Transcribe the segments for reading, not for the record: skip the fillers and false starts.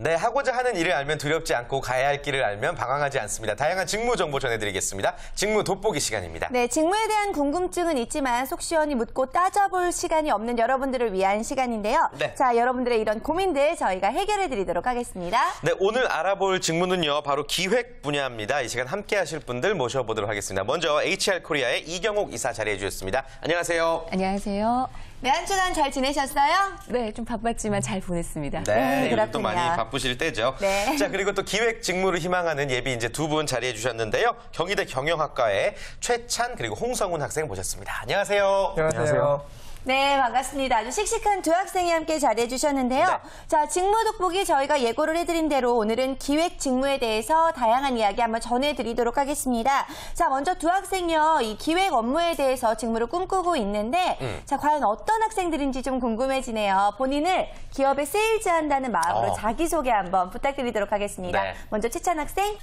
네, 하고자 하는 일을 알면 두렵지 않고 가야 할 길을 알면 방황하지 않습니다. 다양한 직무 정보 전해드리겠습니다. 직무 돋보기 시간입니다. 네, 직무에 대한 궁금증은 있지만 속 시원히 묻고 따져볼 시간이 없는 여러분들을 위한 시간인데요. 네. 자, 여러분들의 이런 고민들 저희가 해결해드리도록 하겠습니다. 네, 오늘 알아볼 직무는요, 바로 기획 분야입니다. 이 시간 함께 하실 분들 모셔보도록 하겠습니다. 먼저 HR코리아의 이경옥 이사 자리해 주셨습니다. 안녕하세요. 안녕하세요. 네, 한 주간 잘 지내셨어요? 네, 좀 바빴지만 잘 보냈습니다. 네, 요즘 또 그렇군요. 많이 바쁘실 때죠. 네. 자, 그리고 또 기획 직무를 희망하는 예비 인재 두 분 자리해 주셨는데요. 경희대 경영학과의 최찬 그리고 홍성훈 학생 모셨습니다. 안녕하세요. 안녕하세요. 네, 반갑습니다. 아주 씩씩한 두 학생이 함께 자리해 주셨는데요. 네. 자, 직무 돋보기 저희가 예고를 해드린 대로 오늘은 기획 직무에 대해서 다양한 이야기 한번 전해드리도록 하겠습니다. 자, 먼저 두 학생이요, 이 기획 업무에 대해서 직무를 꿈꾸고 있는데, 자, 과연 어떤 학생들인지 좀 궁금해지네요. 본인을 기업에 세일즈한다는 마음으로 자기소개 한번 부탁드리도록 하겠습니다. 네. 먼저 최찬 학생.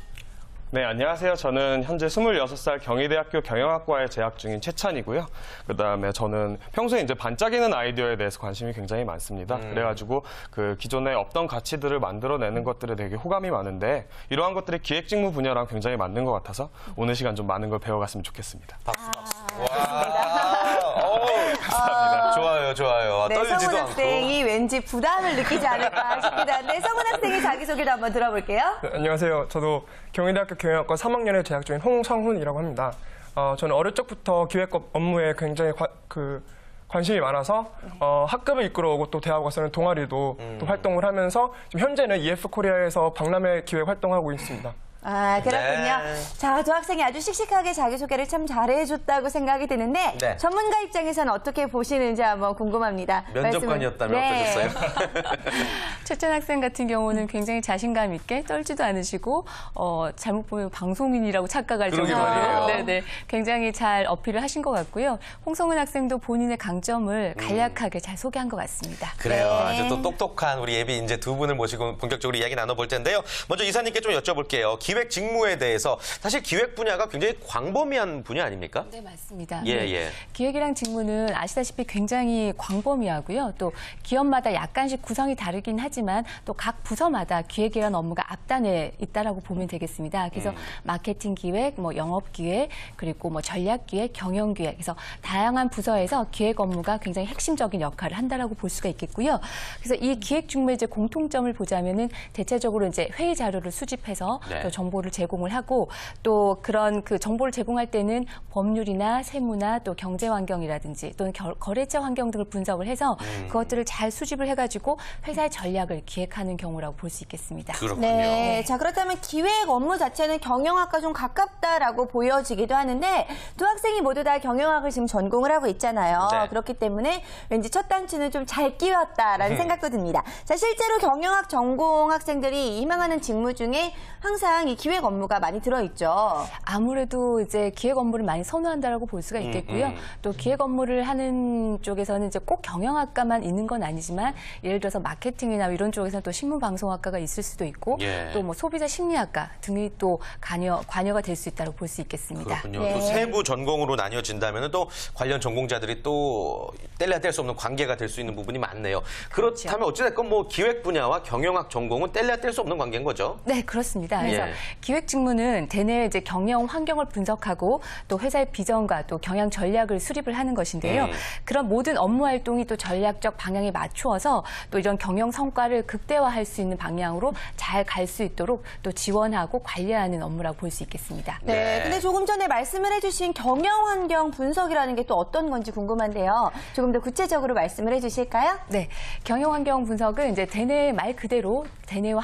네, 안녕하세요. 저는 현재 26살 경희대학교 경영학과에 재학 중인 최찬이고요. 그다음에 저는 평소에 이제 반짝이는 아이디어에 대해서 관심이 굉장히 많습니다. 그래가지고 그 기존에 없던 가치들을 만들어내는 것들에 되게 호감이 많은데 이러한 것들이 기획 직무 분야랑 굉장히 맞는 것 같아서 오늘 시간 좀 많은 걸 배워갔으면 좋겠습니다. 박수. 감사합니다. 좋아요, 좋아요. 네, 떨리지도 성훈 않고. 학생이 왠지 부담을 느끼지 않을까 싶기도 한데, 성훈 학생이 자기소개도 한번 들어볼게요. 네, 안녕하세요. 저도 경희대학교 경영학과 3학년에 재학 중인 홍성훈이라고 합니다. 저는 어릴 적부터 기획 업무에 굉장히 관심이 많아서 학급을 이끌어오고 또 대학 와서는 동아리도 또 활동을 하면서 지금 현재는 EF코리아에서 박람회 기획 활동하고 있습니다. 아, 그렇군요. 네. 자, 두 학생이 아주 씩씩하게 자기소개를 참 잘해줬다고 생각이 드는데, 네. 전문가 입장에서는 어떻게 보시는지 한번 궁금합니다. 면접관이었다면 네. 어떠셨어요? 최찬 학생 같은 경우는 굉장히 자신감 있게 떨지도 않으시고 잘못 보면 방송인이라고 착각할 그러게 정도로 말이에요. 네네, 굉장히 잘 어필을 하신 것 같고요. 홍성훈 학생도 본인의 강점을 간략하게 잘 소개한 것 같습니다. 그래요. 네. 아주 또 똑똑한 우리 예비 인재 두 분을 모시고 본격적으로 이야기 나눠볼 텐데요. 먼저 이사님께 좀 여쭤볼게요. 기획 직무에 대해서 사실 기획 분야가 굉장히 광범위한 분야 아닙니까? 네, 맞습니다. 예, 네. 예. 기획이랑 직무는 아시다시피 굉장히 광범위하고요. 또 기업마다 약간씩 구성이 다르긴 하지만 또 각 부서마다 기획이라는 업무가 앞단에 있다라고 보면 되겠습니다. 그래서 마케팅 기획, 뭐 영업 기획, 그리고 뭐 전략 기획, 경영 기획, 그래서 다양한 부서에서 기획 업무가 굉장히 핵심적인 역할을 한다라고 볼 수가 있겠고요. 그래서 이 기획 직무의 이제 공통점을 보자면은 대체적으로 이제 회의 자료를 수집해서 네. 또 정보를 제공을 하고 또 그런 그 정보를 제공할 때는 법률이나 세무나 또 경제 환경이라든지 또는 거래처 환경 등을 분석을 해서 그것들을 잘 수집을 해가지고 회사의 전략을 기획하는 경우라고 볼 수 있겠습니다. 그렇군요. 네. 자, 그렇다면 기획 업무 자체는 경영학과 좀 가깝다라고 보여지기도 하는데, 두 학생이 모두 다 경영학을 지금 전공을 하고 있잖아요. 네. 그렇기 때문에 왠지 첫 단추는 좀 잘 끼웠다라는 생각도 듭니다. 자, 실제로 경영학 전공 학생들이 희망하는 직무 중에 항상 이 기획 업무가 많이 들어있죠. 아무래도 이제 기획 업무를 많이 선호한다라고 볼 수가 있겠고요. 또 기획 업무를 하는 쪽에서는 이제 꼭 경영학과만 있는 건 아니지만 예를 들어서 마케팅이나 이런 쪽에서는 또 신문방송학과가 있을 수도 있고 예. 또 뭐 소비자 심리학과 등이 또 관여가 될 수 있다고 볼 수 있겠습니다. 그렇군요. 네. 또 세부 전공으로 나뉘어진다면 또 관련 전공자들이 또 뗄래야 뗄 수 없는 관계가 될 수 있는 부분이 많네요. 그렇다면 어찌됐건 뭐 기획 분야와 경영학 전공은 뗄래야 뗄 수 없는 관계인 거죠? 네, 그렇습니다. 그래서 예. 기획 직무는 대내 이제 경영 환경을 분석하고 또 회사의 비전과 또 경영 전략을 수립을 하는 것인데요. 그런 모든 업무 활동이 또 전략적 방향에 맞추어서 또 이런 경영 성과를 극대화할 수 있는 방향으로 잘 갈 수 있도록 또 지원하고 관리하는 업무라고 볼 수 있겠습니다. 네. 네. 근데 조금 전에 말씀을 해주신 경영 환경 분석이라는 게 또 어떤 건지 궁금한데요. 조금 더 구체적으로 말씀을 해주실까요? 네, 경영 환경 분석은 이제 대내 말 그대로 대내와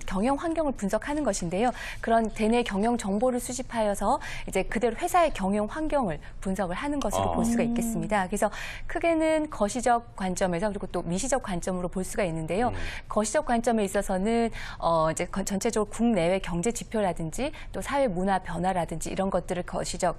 경영 환경을 분석하는 것인데요. 그런 대내 경영 정보를 수집하여서 이제 그대로 회사의 경영 환경을 분석을 하는 것으로 볼 수가 있겠습니다. 그래서 크게는 거시적 관점에서 그리고 또 미시적 관점으로 볼 수가 있는데요. 거시적 관점에 있어서는 이제 전체적으로 국내외 경제 지표라든지 또 사회 문화 변화라든지 이런 것들을 거시적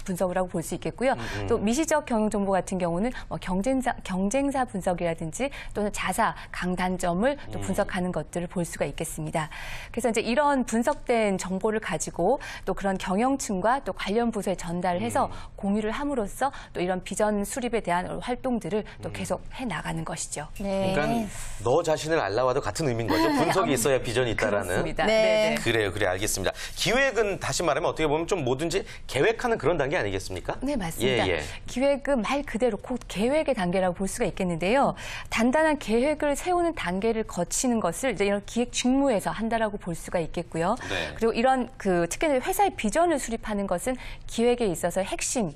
분석을 하고 볼 수 있겠고요. 또 미시적 경영 정보 같은 경우는 뭐 경쟁사 분석이라든지 또는 자사 강단점을 또 분석하는 것들을 볼 수가 있겠습니다. 그래서 이제 이런 분석된 정보를 가지고 또 그런 경영층과 또 관련 부서에 전달을 해서 공유를 함으로써 또 이런 비전 수립에 대한 활동들을 또 계속 해 나가는 것이죠. 네. 그러니까 너 자신을 알라와도 같은 의미인 거죠. 분석이 있어야 비전이 있다라는. 그렇습니다. 네. 그래요, 알겠습니다. 기획은 다시 말하면 어떻게 보면 좀 뭐든지 계획하는 그런 단계 아니겠습니까? 네, 맞습니다. 예. 기획은 말 그대로 곧 계획의 단계라고 볼 수가 있겠는데요. 단단한 계획을 세우는 단계를 거치는 것을 이제 이런 기획 직무에서 한다라고 볼 수가 있겠고요. 네. 그리고 이런 특히 회사의 비전을 수립하는 것은 기획에 있어서 핵심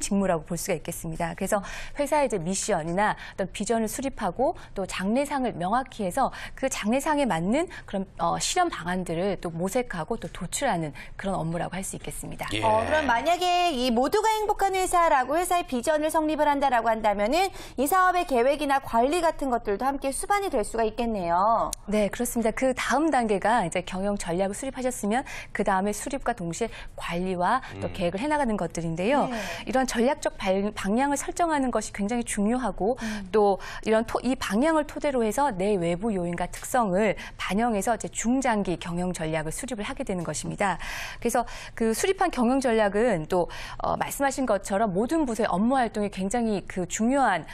직무라고 볼 수가 있겠습니다. 그래서 회사의 이제 미션이나 어떤 비전을 수립하고 또 장래상을 명확히 해서 그 장래상에 맞는 그런 실현 방안들을 또 모색하고 또 도출하는 그런 업무라고 할 수 있겠습니다. 예. 그럼 만약에 이 모두가 행복한 회사라고 회사의 비전을 성립을 한다라고 한다면은 이 사업의 계획이나 관리 같은 것들도 함께 수반이 될 수가 있겠네요. 네, 그렇습니다. 그 다음 단계가 이제 경영 전략을 수립하셨으면 그 다음에 수립과 동시에 관리와 또 계획을 해나가는 것들인데요. 이런 전략적 방향을 설정하는 것이 굉장히 중요하고 또 이런 이 방향을 토대로 해서 내 외부 요인과 특성을 반영해서 이제 중장기 경영 전략을 수립을 하게 되는 것입니다. 그래서 그 수립한 경영 전략은 또 말씀하신 것처럼 모든 부서의 업무 활동이 굉장히 그 중요한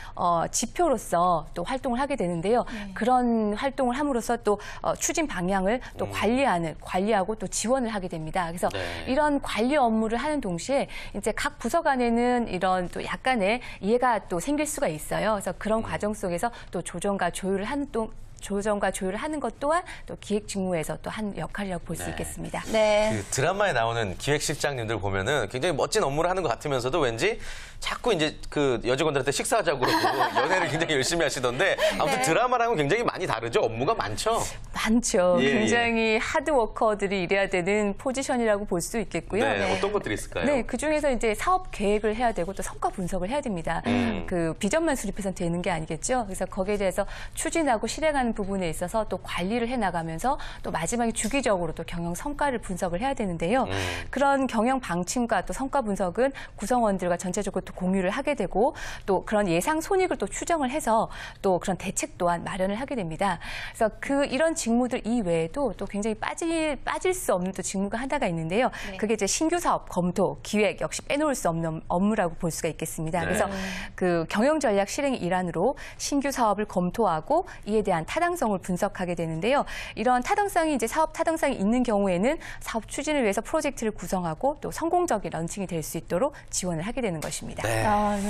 지표로서 또 활동을 하게 되는데요. 그런 활동을 함으로써 또 추진 방향을 또 관리하고 또 지원을 하게 됩니다. 그래서 이런 관리 업무를 하는 동시에 이제 각 부서 간에는 이런 또 약간의 이해가 또 생길 수가 있어요. 그래서 그런 과정 속에서 또 조정과 조율을 하는 것 또한 또 기획 직무에서 또 한 역할이라고 볼 수 있겠습니다. 네. 그 드라마에 나오는 기획실장님들 보면은 굉장히 멋진 업무를 하는 것 같으면서도 왠지 자꾸 이제 그 여직원들한테 식사하자고 그러고 연애를 굉장히 열심히 하시던데 아무튼 드라마랑은 굉장히 많이 다르죠? 업무가 많죠? 많죠. 예, 굉장히 하드워커들이 일해야 되는 포지션이라고 볼 수 있겠고요. 네, 어떤 것들이 있을까요? 네, 그중에서 이제 사업 계획을 해야 되고 또 성과 분석을 해야 됩니다. 그 비전만 수립해서는 되는 게 아니겠죠. 그래서 거기에 대해서 추진하고 실행하는 부분에 있어서 또 관리를 해나가면서 또 마지막에 주기적으로 또 경영 성과를 분석을 해야 되는데요. 그런 경영 방침과 또 성과 분석은 구성원들과 전체적으로 또 공유를 하게 되고 또 그런 예상 손익을 또 추정을 해서 또 그런 대책 또한 마련을 하게 됩니다. 그래서 이런 직무들 이외에도 또 굉장히 빠질 수 없는 또 직무가 하나가 있는데요. 그게 이제 신규 사업 검토, 기획 역시 빼놓을 수 없는 업무라고 볼 수가 있겠습니다. 그래서 그 경영 전략 실행 일환으로 신규 사업을 검토하고 이에 대한 타당성을 분석하게 되는데요. 이런 타당성이 이제 사업 타당성이 있는 경우에는 사업 추진을 위해서 프로젝트를 구성하고 또 성공적인 런칭이 될 수 있도록 지원을 하게 되는 것입니다. 네.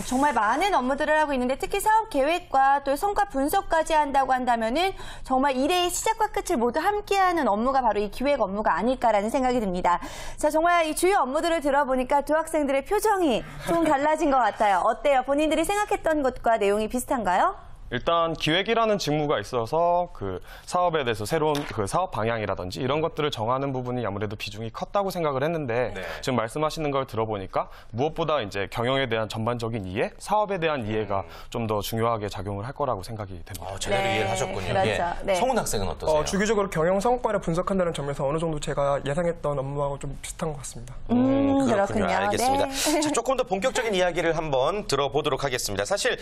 정말 많은 업무들을 하고 있는데 특히 사업 계획과 또 성과 분석까지 한다고 한다면은 정말 일의 시작과 끝을 모두 함께하는 업무가 바로 이 기획 업무가 아닐까라는 생각이 듭니다. 자, 정말 이 주요 업무들을 들어보니까 두 학생들의 표정이 좀 달라진 것 같아요. 어때요? 본인들이 생각했던 것과 내용이 비슷한가요? 일단 기획이라는 직무가 있어서 그 사업에 대해서 새로운 그 사업 방향이라든지 이런 것들을 정하는 부분이 아무래도 비중이 컸다고 생각을 했는데 지금 말씀하시는 걸 들어보니까 무엇보다 이제 경영에 대한 전반적인 이해, 사업에 대한 이해가 좀 더 중요하게 작용을 할 거라고 생각이 됩니다. 제대로 이해를 하셨군요. 그렇죠. 네. 성훈 학생은 어떠세요? 주기적으로 경영 성과를 분석한다는 점에서 어느 정도 제가 예상했던 업무하고 좀 비슷한 것 같습니다. 그렇군요. 알겠습니다. 네. 자, 조금 더 본격적인 이야기를 한번 들어보도록 하겠습니다. 사실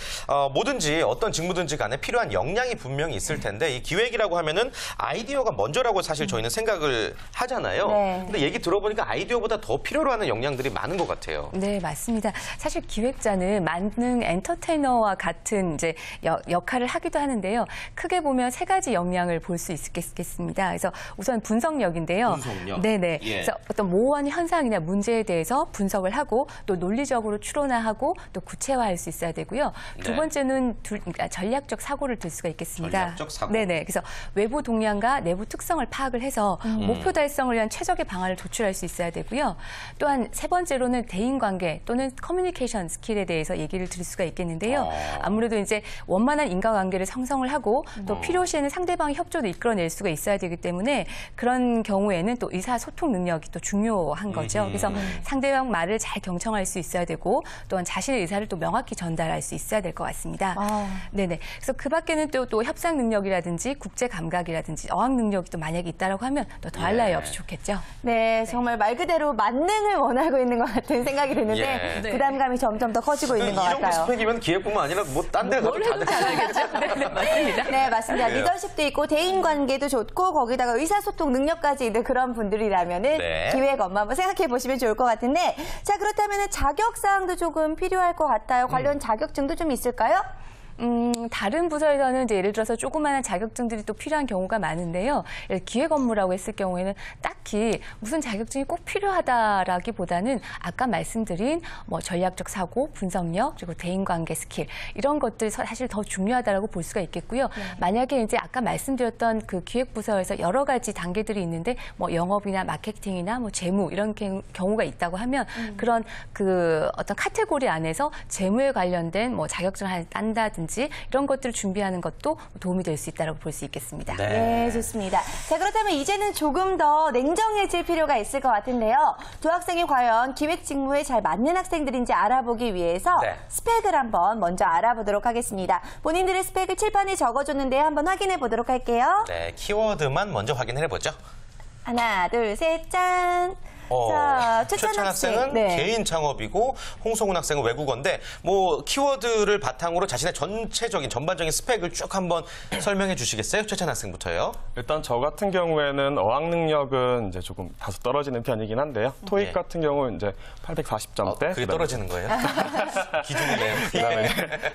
뭐든지 어떤 직무든지 간에 필요한 역량이 분명히 있을 텐데 이 기획이라고 하면은 아이디어가 먼저라고 사실 저희는 생각을 하잖아요. 네. 근데 얘기 들어보니까 아이디어보다 더 필요로 하는 역량들이 많은 것 같아요. 네, 맞습니다. 사실 기획자는 만능 엔터테이너와 같은 이제 역할을 하기도 하는데요. 크게 보면 세 가지 역량을 볼 수 있겠습니다. 그래서 우선 분석력인데요. 분석력. 네네. 예. 그래서 어떤 모호한 현상이나 문제에 대해서 분석을 하고 또 논리적으로 추론화하고 또 구체화할 수 있어야 되고요. 두 네. 번째는 그러니까 전략적 사고를 들 수가 있겠습니다. 전략적 사고. 네네. 그래서 외부 동향과 내부 특성을 파악을 해서 목표 달성을 위한 최적의 방안을 도출할 수 있어야 되고요. 또한 세 번째로는 대인관계 또는 커뮤니케이션 스킬에 대해서 얘기를 드릴 수가 있겠는데요. 아무래도 이제 원만한 인간관계를 형성을 하고 또 필요시에는 상대방의 협조도 이끌어낼 수가 있어야 되기 때문에 그런 경우에는 또 의사소통 능력이 또 중요한 거죠. 그래서 상대방 말을 잘 경청할 수 있어야 되고 또한 자신의 의사를 또 명확히 전달할 수 있어야 될 것 같습니다. 네네. 네, 그래서 그 밖에는 또 협상 능력이라든지 국제 감각이라든지 어학 능력이 또 만약에 있다라고 하면 또 더할 나위 없이 좋겠죠. 네, 정말 말 그대로 만능을 원하고 있는 것 같은 생각이 드는데 예. 네. 부담감이 점점 더 커지고 있는 것 이 정도 같아요. 스펙이면 기획뿐만 아니라 뭐 딴 데 가도 뭘 해도 다 잘하겠죠. 네, 네, 맞습니다. 네, 맞습니다. 예. 리더십도 있고 대인 관계도 좋고 거기다가 의사소통 능력까지 있는 그런 분들이라면은 네. 기획 업무 한번 생각해 보시면 좋을 것 같은데 자, 그렇다면은 자격 사항도 조금 필요할 것 같아요. 관련 자격증도 좀 있을까요? 다른 부서에서는 이제 예를 들어서 조그마한 자격증들이 또 필요한 경우가 많은데요. 기획 업무라고 했을 경우에는 딱히 무슨 자격증이 꼭 필요하다라기보다는 아까 말씀드린 뭐 전략적 사고, 분석력, 그리고 대인관계 스킬 이런 것들이 사실 더 중요하다라고 볼 수가 있겠고요. 만약에 이제 아까 말씀드렸던 그 기획 부서에서 여러 가지 단계들이 있는데 뭐 영업이나 마케팅이나 뭐 재무 이런 경우가 있다고 하면 그런 그 어떤 카테고리 안에서 재무에 관련된 뭐 자격증을 하나 딴다든지 이런 것들을 준비하는 것도 도움이 될 수 있다고 볼 수 있겠습니다. 네, 좋습니다. 자, 그렇다면 이제는 조금 더 냉정해질 필요가 있을 것 같은데요. 두 학생이 과연 기획 직무에 잘 맞는 학생들인지 알아보기 위해서 네. 스펙을 한번 먼저 알아보도록 하겠습니다. 본인들의 스펙을 칠판에 적어줬는데 한번 확인해 보도록 할게요. 네, 키워드만 먼저 확인해 보죠. 하나, 둘, 셋, 짠. 자, 최찬 학생은 네. 개인 창업이고 홍성훈 학생은 외국어인데 뭐 키워드를 바탕으로 자신의 전체적인 전반적인 스펙을 쭉 한번 설명해 주시겠어요? 최찬 학생부터요. 일단 저 같은 경우에는 어학 능력은 이제 조금 다소 떨어지는 편이긴 한데요. 토익 예. 같은 경우는 이제 840점대. 그게 떨어지는 거예요? 기준이네요. 그다음에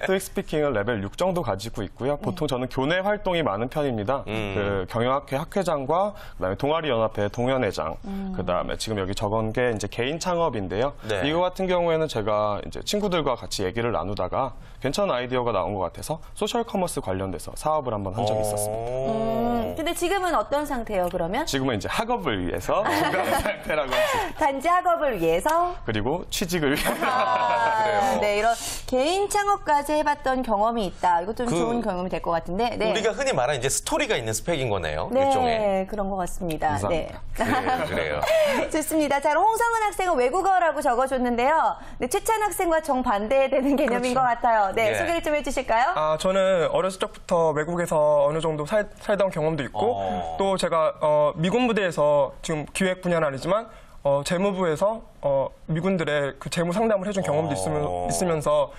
토익 스피킹은 레벨 6 정도 가지고 있고요. 보통 저는 교내 활동이 많은 편입니다. 그 경영학회 학회장과 그다음에 동아리 연합회 동연회장, 그다음에 지금 여기 적은 게 이제 개인 창업인데요. 네. 이거 같은 경우에는 제가 이제 친구들과 같이 얘기를 나누다가 괜찮은 아이디어가 나온 것 같아서 소셜 커머스 관련돼서 사업을 한번 한 적이 있었습니다. 근데 지금은 어떤 상태예요, 그러면? 지금은 이제 학업을 위해서 준비하는 상태라고 할 수 있습니다. 단지 학업을 위해서? 그리고 취직을 위해서. 아, 네, 이런 개인 창업까지 해봤던 경험이 있다. 이것도 좀 그 좋은 경험이 될 것 같은데. 네. 우리가 흔히 말하는 이제 스토리가 있는 스펙인 거네요. 네, 일종의. 그런 것 같습니다. 감사합니다. 네. 그래요. 좋습니다. 자, 그럼 홍성은 학생은 외국어라고 적어줬는데요. 네, 최찬 학생과 정반대되는 개념인 것 같아요. 네, 예. 소개를 좀 해주실까요? 아, 저는 어렸을 적부터 외국에서 어느 정도 살던 경험도 있고, 또 제가 미군 부대에서 지금 기획 분야는 아니지만 재무부에서 미군들의 그 재무 상담을 해준 경험도 있으면서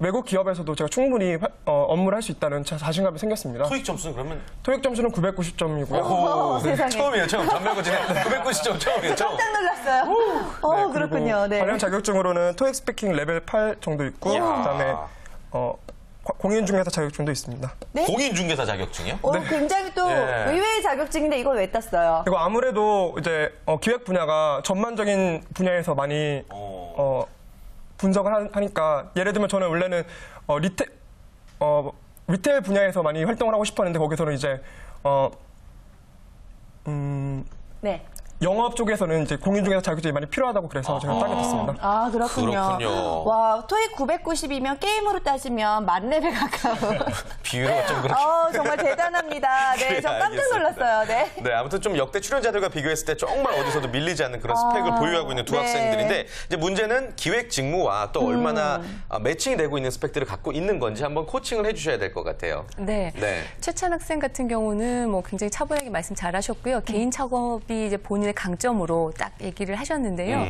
외국 기업에서도 제가 충분히 업무를 할 수 있다는 자신감이 생겼습니다. 토익 점수는 그러면 토익 점수는 990점이고요. 오, 세상에. 처음이에요. 처음. 전멸고지네. 990점 처음이에요. 처음. 깜짝 놀랐어요. 그렇군요. 네. 관련 자격증으로는 토익 스피킹 레벨 8 정도 있고, 그다음에 공인중개사 자격증도 있습니다. 네? 공인중개사 자격증이요? 굉장히 또 예. 의외의 자격증인데 이걸 왜 땄어요? 그리고 아무래도 이제 기획 분야가 전반적인 분야에서 많이 분석을 하니까, 예를 들면 저는 원래는 리테일 분야에서 많이 활동을 하고 싶었는데, 거기서는 이제 네. 영업 쪽에서는 이제 공인중개사 자격증이 많이 필요하다고 그래서 제가 따게 됐습니다. 아, 그렇군요. 그렇군요. 와, 토익 990이면 게임으로 따지면 만렙에 가까운. 비유가 좀 그렇게. 정말 대단합니다. 네, 그래, 저 깜짝 알겠습니다. 놀랐어요. 네. 네, 아무튼 좀 역대 출연자들과 비교했을 때 정말 어디서도 밀리지 않는 그런 스펙을 보유하고 있는 두 네. 학생들인데 이제 문제는 기획 직무와 또 얼마나 매칭이 되고 있는 스펙들을 갖고 있는 건지 한번 코칭을 해주셔야 될 것 같아요. 네. 네. 최찬 학생 같은 경우는 뭐 굉장히 차분하게 말씀 잘하셨고요. 개인 창업이 이제 본인의 강점으로 딱 얘기를 하셨는데요.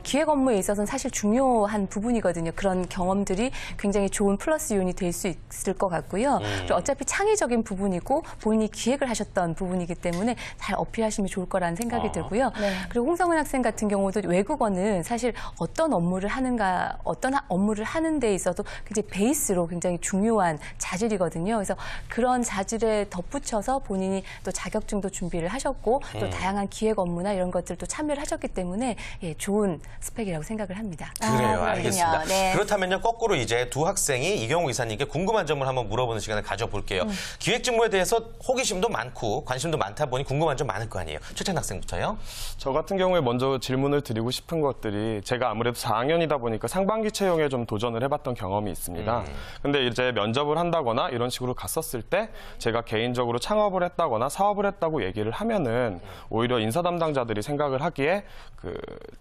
기획 업무에 있어서는 사실 중요한 부분이거든요. 그런 경험들이 굉장히 좋은 플러스 요인이 될 수 있을 것 같고요. 그리고 어차피 창의적인 부분이고 본인이 기획을 하셨던 부분이기 때문에 잘 어필하시면 좋을 거라는 생각이 들고요. 그리고 홍성은 학생 같은 경우도 외국어는 사실 어떤 업무를 하는가, 어떤 업무를 하는 데 있어도 굉장히 베이스로 굉장히 중요한 자질이거든요. 그래서 그런 자질에 덧붙여서 본인이 또 자격증도 준비를 하셨고 또 다양한 기획 업무나 이런 것들도 참여를 하셨기 때문에 좋은 스펙이라고 생각을 합니다. 그래요, 그렇군요. 알겠습니다. 네. 그렇다면요, 거꾸로 이제 두 학생이 이경우 이사님께 궁금한 점을 한번 물어보는 시간을 가져볼게요. 기획 직무에 대해서 호기심도 많고 관심도 많다 보니 궁금한 점 많을 거 아니에요. 최찬 학생부터요. 저 같은 경우에 먼저 질문을 드리고 싶은 것들이, 제가 아무래도 4학년이다 보니까 상반기 채용에 좀 도전을 해봤던 경험이 있습니다. 근데 이제 면접을 한다거나 이런 식으로 갔었을 때 제가 개인적으로 창업을 했다거나 사업을 했다고 얘기를 하면은 오히려 인사다 담당자들이 생각을 하기에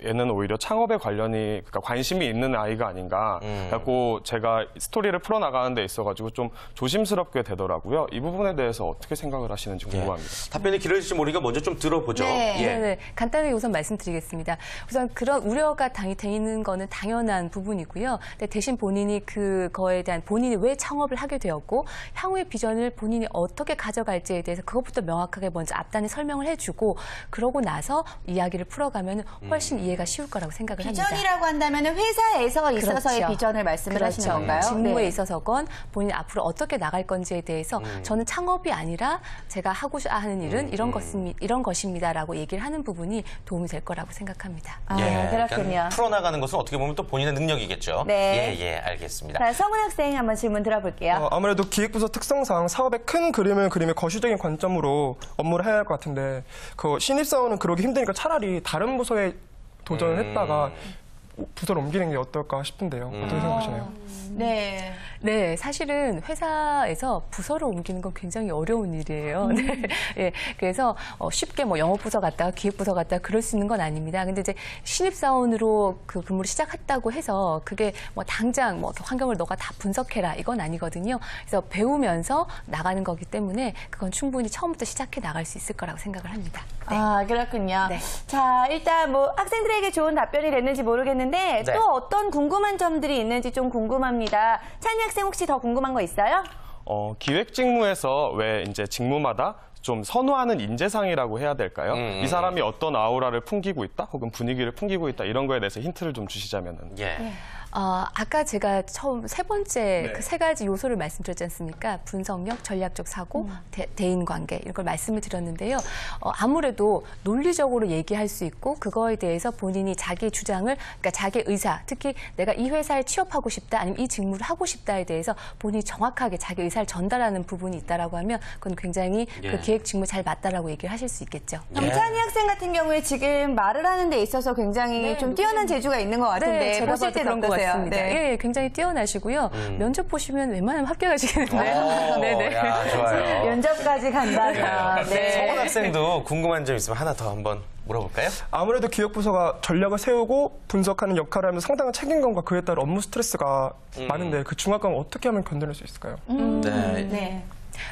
얘는 오히려 창업에 그러니까 관심이 있는 아이가 아닌가. 그래갖고 제가 스토리를 풀어나가는 데 있어가지고 좀 조심스럽게 되더라고요. 이 부분에 대해서 어떻게 생각을 하시는지 궁금합니다. 답변이 길어질지 모르니까 먼저 좀 들어보죠. 네. 예. 네, 간단하게 우선 말씀드리겠습니다. 우선 그런 우려가 되는 거는 당연한 부분이고요. 근데 대신 본인이 그거에 대한 본인이 왜 창업을 하게 되었고 향후의 비전을 본인이 어떻게 가져갈지에 대해서 그것부터 명확하게 먼저 앞단에 설명을 해주고 그러고 나서 이야기를 풀어가면 훨씬 이해가 쉬울 거라고 생각을 합니다. 비전이라고 한다면 회사에서 있어서의 그렇죠. 비전을 말씀을 하시는 그렇죠. 건가요? 직무에 네. 있어서건 본인이 앞으로 어떻게 나갈 건지에 대해서 저는 창업이 아니라 제가 하고자 하는 일은 이런 것입니다라고 얘기를 하는 부분이 도움이 될 거라고 생각합니다. 아, 예, 그렇군요. 그러니까 풀어나가는 것은 어떻게 보면 또 본인의 능력이겠죠. 네. 예, 알겠습니다. 자, 성훈 학생 한번 질문 들어볼게요. 아무래도 기획부서 특성상 사업의 큰 그림을 그리며 거시적인 관점으로 업무를 해야 할 것 같은데 그 신입사원은 그러기 힘드니까 차라리 다른 부서에 도전을 했다가 부서를 옮기는 게 어떨까 싶은데요. 어떻게 생각하시나요? 네. 네, 사실은 회사에서 부서를 옮기는 건 굉장히 어려운 일이에요. 네. 예, 그래서 쉽게 뭐 영업부서 갔다가 기획부서 갔다가 그럴 수 있는 건 아닙니다. 근데 이제 신입사원으로 그 근무를 시작했다고 해서 그게 뭐 당장 뭐 환경을 너가 다 분석해라 이건 아니거든요. 그래서 배우면서 나가는 거기 때문에 그건 충분히 처음부터 시작해 나갈 수 있을 거라고 생각을 합니다. 네. 아, 그렇군요. 네. 자, 일단 뭐 학생들에게 좋은 답변이 됐는지 모르겠는데 네. 또 어떤 궁금한 점들이 있는지 좀 궁금합니다. 찬희 학생 혹시 더 궁금한 거 있어요? 기획 직무에서 왜 이제 직무마다 좀 선호하는 인재상이라고 해야 될까요? 이 사람이 어떤 아우라를 풍기고 있다, 혹은 분위기를 풍기고 있다, 이런 거에 대해서 힌트를 좀 주시자면은. 예. 아까 제가 처음 세 번째 그 세 가지 요소를 말씀드렸지 않습니까? 분석력, 전략적 사고, 대인관계 이런 걸 말씀을 드렸는데요. 아무래도 논리적으로 얘기할 수 있고 그거에 대해서 본인이 자기 주장을, 그러니까 자기 의사, 특히 내가 이 회사에 취업하고 싶다, 아니면 이 직무를 하고 싶다에 대해서 본인이 정확하게 자기 의사를 전달하는 부분이 있다라고 하면 그건 굉장히 그 기획 직무 잘 맞다라고 얘기를 하실 수 있겠죠. 정찬희 학생 같은 경우에 지금 말을 하는 데 있어서 굉장히 네, 좀 뛰어난 재주가 있는 것 같은데 네, 제가 보실 봐도 때는 그런 것 어떠세요? 같습니다. 네. 예, 굉장히 뛰어나시고요. 면접 보시면 웬만하면 합격하시겠는데요. 네네. 야, 좋아요. 면접까지 간다면. 네. 성훈 학생도 궁금한 점 있으면 하나 더 한번 물어볼까요? 아무래도 기획부서가 전략을 세우고 분석하는 역할을 하면서 상당한 책임감과 그에 따른 업무 스트레스가 많은데 그 중압감을 어떻게 하면 견뎌낼 수 있을까요? 네.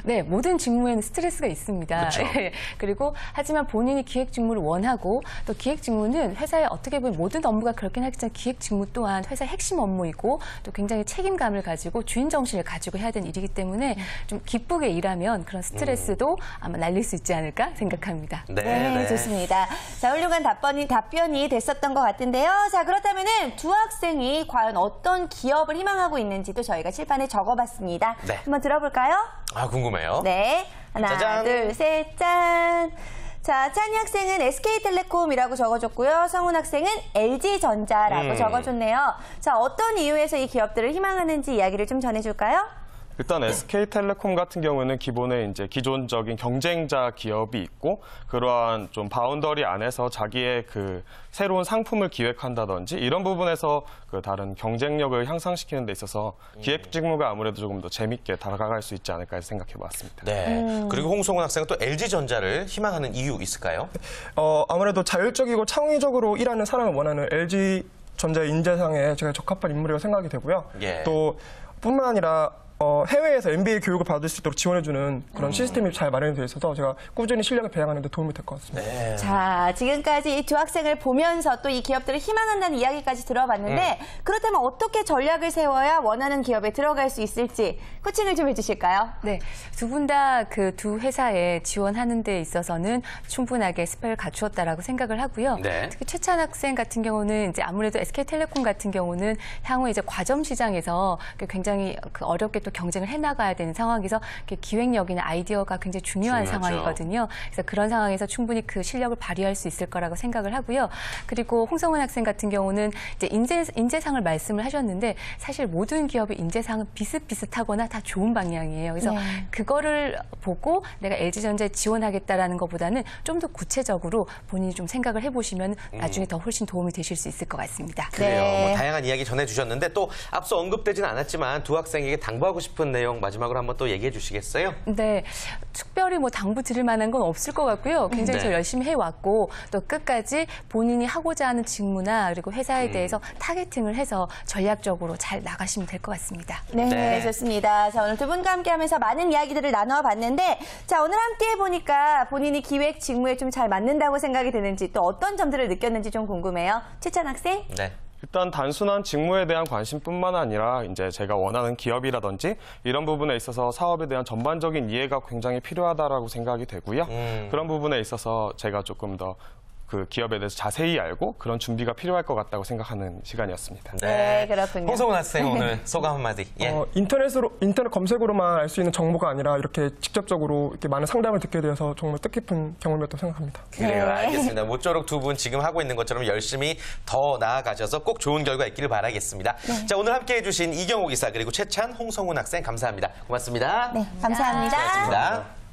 네, 모든 직무에는 스트레스가 있습니다. 예, 그리고 하지만 본인이 기획 직무를 원하고 또 기획 직무는 회사의 어떻게 보면 모든 업무가 그렇긴 하겠지만 기획 직무 또한 회사의 핵심 업무이고 또 굉장히 책임감을 가지고 주인 정신을 가지고 해야 되는 일이기 때문에 좀 기쁘게 일하면 그런 스트레스도 아마 날릴 수 있지 않을까 생각합니다. 네, 좋습니다. 자, 훌륭한 답변이 됐었던 것 같은데요. 자, 그렇다면은 두 학생이 과연 어떤 기업을 희망하고 있는지도 저희가 칠판에 적어봤습니다. 네. 한번 들어볼까요? 아, 궁금해요. 네. 하나, 짜잔. 둘, 셋, 짠. 자, 찬희 학생은 SK텔레콤이라고 적어줬고요. 성훈 학생은 LG전자라고 적어줬네요. 자, 어떤 이유에서 이 기업들을 희망하는지 이야기를 좀 전해줄까요? 일단 SK텔레콤 같은 경우는 기본에 이제 기존적인 경쟁자 기업이 있고 그러한 좀 바운더리 안에서 자기의 그 새로운 상품을 기획한다든지 이런 부분에서 그 다른 경쟁력을 향상시키는 데 있어서 기획 직무가 아무래도 조금 더 재밌게 다가갈 수 있지 않을까 해서 생각해 봤습니다. 네. 그리고 홍성훈 학생은 또 LG전자를 희망하는 이유 있을까요? 아무래도 자율적이고 창의적으로 일하는 사람을 원하는 LG전자의 인재상에 제가 적합한 인물이라고 생각이 되고요. 예. 또 뿐만 아니라 해외에서 MBA 교육을 받을 수 있도록 지원해주는 그런 시스템이 잘 마련이 되어 있어서 제가 꾸준히 실력을 배양하는 데 도움이 될 것 같습니다. 네. 자, 지금까지 이 두 학생을 보면서 또 이 기업들을 희망한다는 이야기까지 들어봤는데 그렇다면 어떻게 전략을 세워야 원하는 기업에 들어갈 수 있을지 코칭을 좀 해주실까요? 네, 두 분 다 그 두 회사에 지원하는 데 있어서는 충분하게 스펙을 갖추었다라고 생각을 하고요. 네. 특히 최찬 학생 같은 경우는 이제 아무래도 SK텔레콤 같은 경우는 향후 이제 과점 시장에서 굉장히 그 어렵게 또 경쟁을 해나가야 되는 상황에서 기획력이나 아이디어가 굉장히 중요한 중요하죠. 상황이거든요. 그래서 그런 상황에서 충분히 그 실력을 발휘할 수 있을 거라고 생각을 하고요. 그리고 홍성훈 학생 같은 경우는 이제 인재상을 말씀을 하셨는데 사실 모든 기업의 인재상은 비슷비슷하거나 다 좋은 방향이에요. 그래서 그거를 보고 내가 LG전자에 지원하겠다라는 것보다는 좀 더 구체적으로 본인이 좀 생각을 해보시면 나중에 더 훨씬 도움이 되실 수 있을 것 같습니다. 그래요. 네. 뭐 다양한 이야기 전해주셨는데 또 앞서 언급되지는 않았지만 두 학생에게 당부하고 당부하고 싶은 내용 마지막으로 한번 또 얘기해 주시겠어요? 네, 특별히 뭐 당부 드릴 만한 건 없을 것 같고요. 굉장히 네. 저 열심히 해왔고 또 끝까지 본인이 하고자 하는 직무나 그리고 회사에 대해서 타겟팅을 해서 전략적으로 잘 나가시면 될 것 같습니다. 네, 네. 좋습니다. 자, 오늘 두 분과 함께하면서 많은 이야기들을 나누어 봤는데, 자, 오늘 함께 해보니까 본인이 기획 직무에 좀 잘 맞는다고 생각이 드는지 또 어떤 점들을 느꼈는지 좀 궁금해요. 최찬 학생? 네. 일단 단순한 직무에 대한 관심뿐만 아니라 이제 제가 원하는 기업이라든지 이런 부분에 있어서 사업에 대한 전반적인 이해가 굉장히 필요하다라고 생각이 되고요. 그런 부분에 있어서 제가 조금 더 그 기업에 대해서 자세히 알고 그런 준비가 필요할 것 같다고 생각하는 시간이었습니다. 네, 그렇군요. 홍성훈 학생 오늘 소감 한마디. 예. 인터넷 검색으로만 알 수 있는 정보가 아니라 이렇게 직접적으로 이렇게 많은 상담을 듣게 되어서 정말 뜻깊은 경험이었다고 생각합니다. 그래요. 네. 알겠습니다. 모쪼록 두 분 지금 하고 있는 것처럼 열심히 더 나아가셔서 꼭 좋은 결과 있기를 바라겠습니다. 자, 오늘 함께 해주신 이경호 기사 그리고 최찬, 홍성훈 학생 감사합니다. 고맙습니다. 네, 감사합니다. 고맙습니다.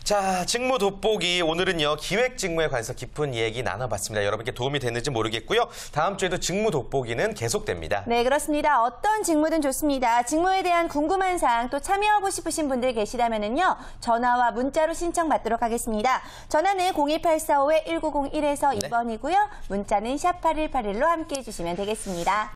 자, 직무 돋보기 오늘은요 기획 직무에 관해서 깊은 얘기 나눠봤습니다. 여러분께 도움이 됐는지 모르겠고요. 다음 주에도 직무 돋보기는 계속됩니다. 네, 그렇습니다. 어떤 직무든 좋습니다. 직무에 대한 궁금한 사항 또 참여하고 싶으신 분들 계시다면요 전화와 문자로 신청받도록 하겠습니다. 전화는 02845-1901에서 2번이고요. 문자는 샵 8181로 함께해 주시면 되겠습니다.